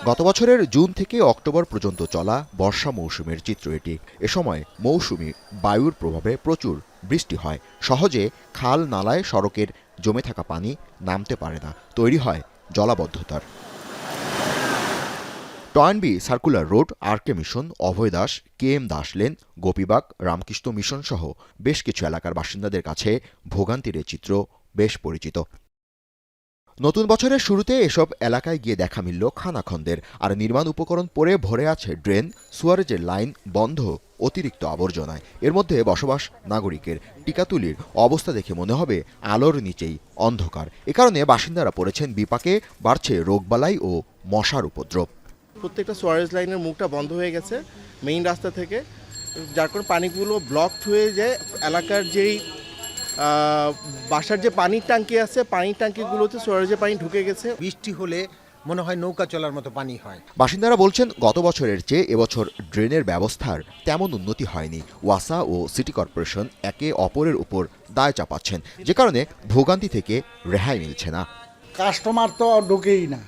গত বছরের জুন থেকে অক্টোবর পর্যন্ত চলা বর্ষা মৌসুমের চিত্র এটি। এ সময় মৌসুমি বায়ুর প্রভাবে প্রচুর বৃষ্টি হয়। সহজে খাল নালায় সড়কের জমে থাকা পানি নামতে পারে না, তৈরি হয় জলাবদ্ধতার। Toynbee circular road, RK mission, Abhay Das, KM Das lane, Gopibagh, Ramakrishna mission সহ বেশ কিছু এলাকার বাসিন্দাদের কাছে ভোগান্তির এই চিত্র বেশ পরিচিত। নতুন বছরের শুরুতে এসব এলাকায় গিয়ে দেখা মিলল খানাখন্দের। আর নির্মাণ উপকরণ পড়ে ভরে আছে ড্রেন, সুয়ারেজের লাইন বন্ধ, অতিরিক্ত আবর্জনায়। এর মধ্যে বসবাস নাগরিকের। টিকাতুলির অবস্থা দেখে মনে হবে আলোর নিচেই অন্ধকার। এ কারণে বাসিন্দারা পড়েছেন বিপাকে, বাড়ছে রোগবালাই ও মশার উপদ্রব। প্রত্যেকটা সুয়ারেজ লাইনের মুখটা বন্ধ হয়ে গেছে মেইন রাস্তা থেকে, যার কারণে পানিগুলো ব্লকড হয়ে যায়। এলাকার যেই বাসার যে পানির ট্যাঙ্কি আছে, পানির ট্যাঙ্কিগুলোতে সুয়ারেজে পানি ঢুকে গেছে। বৃষ্টি হলে মনে হয় নৌকা চলার মতো পানি হয়। বাসিন্দারা বলছেন গত বছরের চেয়ে এবছর ড্রেনের ব্যবস্থার তেমন উন্নতি হয়নি। ওয়াসা ও সিটি কর্পোরেশন একে অপরের উপর দায় চাপাচ্ছেন, যে কারণে ভোগান্তি থেকে রেহাই মিলছে না। কাস্টমার তো ঢুকেই না,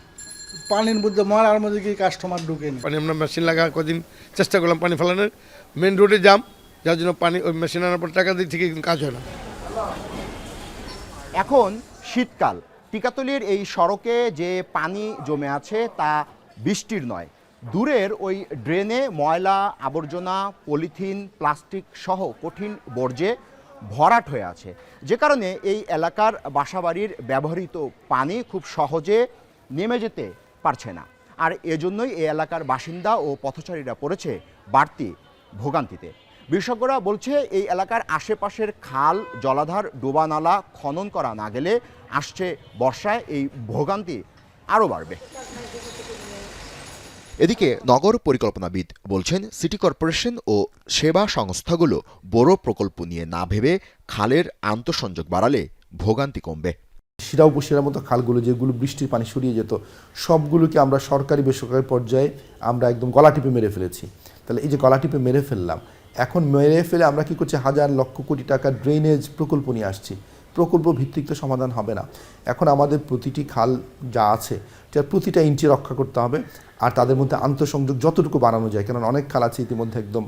পানির মধ্যে মরার মধ্যে কি কাস্টমার ঢুকে না। পানি আমরা মেশিন লাগা কদিন চেষ্টা করলাম পানি ফেলানোর, মেন রোডে জাম, যার জন্য পানি ওই মেশিন আনার পর টাকা দিয়ে থেকে কাজ হয় না। এখন শীতকাল, টিকাতলির এই সড়কে যে পানি জমে আছে তা বৃষ্টির নয়, দূরের ওই ড্রেনে ময়লা আবর্জনা, পলিথিন, প্লাস্টিক সহ কঠিন বর্জ্যে ভরাট হয়ে আছে, যে কারণে এই এলাকার বাসাবাড়ির ব্যবহৃত পানি খুব সহজে নেমে যেতে পারছে না। আর এজন্যই এই এলাকার বাসিন্দা ও পথচারীরা পড়েছে বাড়তি ভোগান্তিতে। বিশেষজ্ঞরা বলছে এই এলাকার আশেপাশের খাল, জলাধার, ডোবানালা খনন করা না গেলে আসছে বর্ষায় এই ভোগান্তি আরও বাড়বে। এদিকে নগর পরিকল্পনাবিদ বলছেন সিটি কর্পোরেশন ও সেবা সংস্থাগুলো বড় প্রকল্প নিয়ে না ভেবে খালের আন্তঃসংযোগ বাড়ালে ভোগান্তি কমবে। শিরা উপশিরার মতো খালগুলো যেগুলো বৃষ্টির পানি সরিয়ে যেত, সবগুলোকে আমরা সরকারি বেসরকারি পর্যায়ে আমরা একদম গলা টিপে মেরে ফেলেছি। তাহলে এই যে গলা টিপে মেরে ফেললাম, এখন মেরে ফেলে আমরা কি করছি, হাজার লক্ষ কোটি টাকা ড্রেনেজ প্রকল্প নিয়ে আসছি। প্রকল্প ভিত্তিক তো সমাধান হবে না। এখন আমাদের প্রতিটি খাল যা আছে যার প্রতিটা ইঞ্চি রক্ষা করতে হবে, আর তাদের মধ্যে আন্তঃসংযোগ যতটুকু বাড়ানো যায়, কারণ অনেক খাল আছে ইতিমধ্যে একদম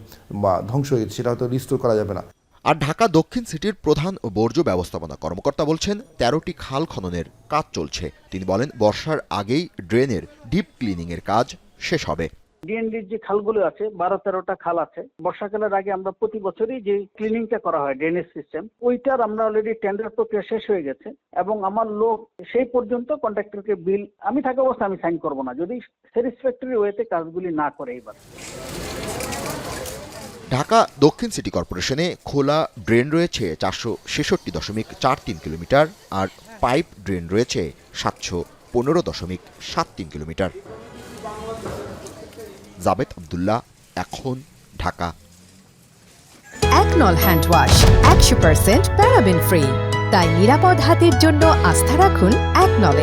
ধ্বংস হয়ে গেছে, সেটা হয়তো রিস্টোর করা যাবে না। আর ঢাকা দক্ষিণ সিটির প্রধান বর্জ্য ব্যবস্থাপনা কর্মকর্তা বলছেন 13টি খাল খননের কাজ চলছে। তিনি বলেন বর্ষার আগেই ড্রেনের ডিপ ক্লিনিংয়ের কাজ শেষ হবে। ডিএনডির যে খালগুলো আছে 12-13টা খাল আছে, বর্ষাকালের আগে আমরা প্রতি বছরই যে ক্লিনিংটা করা হয় ড্রেনেজ সিস্টেম, ওইটার আমরা অলরেডি টেন্ডার প্রক্রিয়া শেষ হয়ে গেছে এবং আমার লোক সেই পর্যন্ত কন্ট্রাক্টরকে বিল আমি থাকা অবস্থা আমি সাইন করব না যদি স্যাটিসফ্যাক্টরি ওয়েতে কাজগুলি না করে। এবার ঢাকা দক্ষিণ সিটি কর্পোরেশনে খোলা ড্রেন রয়েছে 466.43 কিলোমিটার, আর পাইপ ড্রেন রয়েছে 715.73 কিলোমিটার। জাবেদ আব্দুল্লাহ, এখন, ঢাকা। একনল হ্যান্ড ওয়াশ 100% প্যারাবেন ফ্রি, তাই নিরাপদ হাতের জন্য আস্থা রাখুন একনলে।